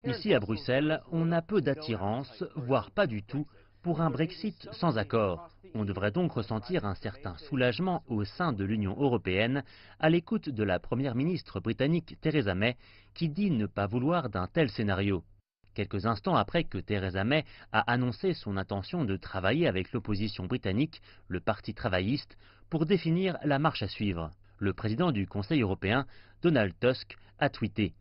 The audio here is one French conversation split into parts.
Ici à Bruxelles, on a peu d'attirance, voire pas du tout, pour un Brexit sans accord. On devrait donc ressentir un certain soulagement au sein de l'Union européenne à l'écoute de la première ministre britannique Theresa May qui dit ne pas vouloir d'un tel scénario. Quelques instants après que Theresa May a annoncé son intention de travailler avec l'opposition britannique, le Parti travailliste, pour définir la marche à suivre. Le président du Conseil européen, Donald Tusk, a tweeté: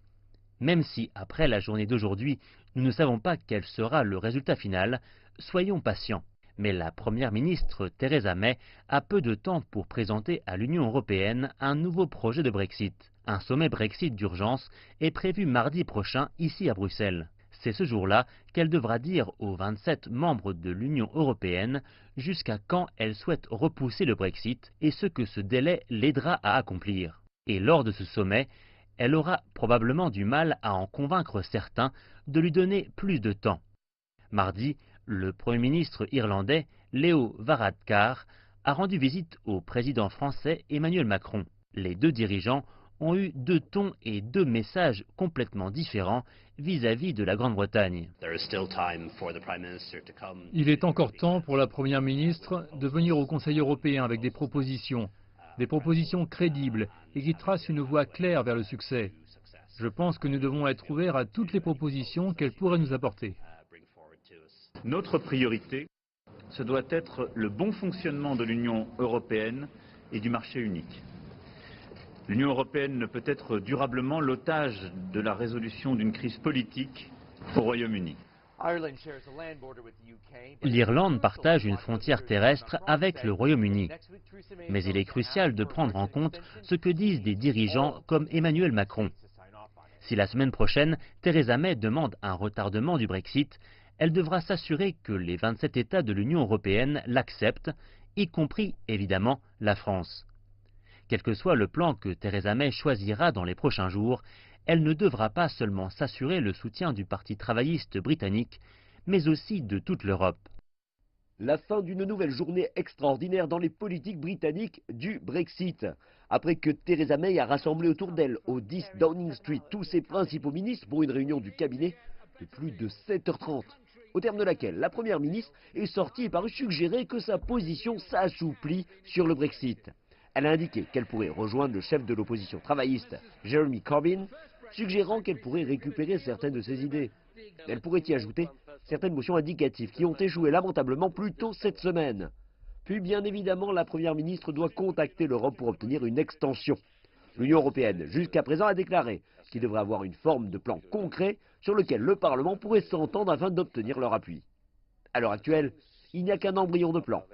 même si, après la journée d'aujourd'hui, nous ne savons pas quel sera le résultat final, soyons patients. Mais la première ministre Theresa May a peu de temps pour présenter à l'Union européenne un nouveau projet de Brexit. Un sommet Brexit d'urgence est prévu mardi prochain ici à Bruxelles. C'est ce jour-là qu'elle devra dire aux 27 membres de l'Union européenne jusqu'à quand elle souhaite repousser le Brexit et ce que ce délai l'aidera à accomplir. Et lors de ce sommet, elle aura probablement du mal à en convaincre certains de lui donner plus de temps. Mardi, le Premier ministre irlandais, Leo Varadkar, a rendu visite au président français Emmanuel Macron. Les deux dirigeants ont eu deux tons et deux messages complètement différents vis-à-vis de la Grande-Bretagne. Il est encore temps pour la Première ministre de venir au Conseil européen avec des propositions crédibles et qui tracent une voie claire vers le succès. Je pense que nous devons être ouverts à toutes les propositions qu'elle pourrait nous apporter. Notre priorité, ce doit être le bon fonctionnement de l'Union européenne et du marché unique. L'Union européenne ne peut être durablement l'otage de la résolution d'une crise politique au Royaume-Uni. L'Irlande partage une frontière terrestre avec le Royaume-Uni. Mais il est crucial de prendre en compte ce que disent des dirigeants comme Emmanuel Macron. Si la semaine prochaine, Theresa May demande un retardement du Brexit, elle devra s'assurer que les 27 États de l'Union européenne l'acceptent, y compris évidemment la France. Quel que soit le plan que Theresa May choisira dans les prochains jours, elle ne devra pas seulement s'assurer le soutien du Parti travailliste britannique, mais aussi de toute l'Europe. La fin d'une nouvelle journée extraordinaire dans les politiques britanniques du Brexit. Après que Theresa May a rassemblé autour d'elle au 10 Downing Street tous ses principaux ministres pour une réunion du cabinet de plus de 7h30. Au terme de laquelle la Première ministre est sortie et parut suggérer que sa position s'assouplit sur le Brexit. Elle a indiqué qu'elle pourrait rejoindre le chef de l'opposition travailliste, Jeremy Corbyn, suggérant qu'elle pourrait récupérer certaines de ses idées. Elle pourrait y ajouter certaines motions indicatives qui ont échoué lamentablement plus tôt cette semaine. Puis bien évidemment, la Première ministre doit contacter l'Europe pour obtenir une extension. L'Union européenne, jusqu'à présent, a déclaré qu'il devrait avoir une forme de plan concret sur lequel le Parlement pourrait s'entendre afin d'obtenir leur appui. À l'heure actuelle, il n'y a qu'un embryon de plan.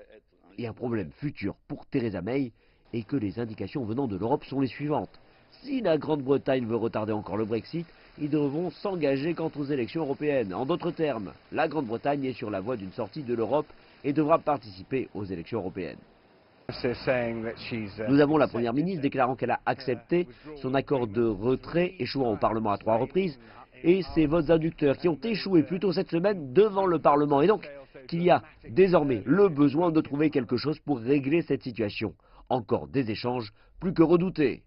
Et un problème futur pour Theresa May est que les indications venant de l'Europe sont les suivantes. Si la Grande-Bretagne veut retarder encore le Brexit, ils devront s'engager quant aux élections européennes. En d'autres termes, la Grande-Bretagne est sur la voie d'une sortie de l'Europe et devra participer aux élections européennes. Nous avons la Première ministre déclarant qu'elle a accepté son accord de retrait échouant au Parlement à 3 reprises et ses votes inducteurs qui ont échoué plus tôt cette semaine devant le Parlement. Et donc qu'il y a désormais le besoin de trouver quelque chose pour régler cette situation. Encore des échanges plus que redoutés.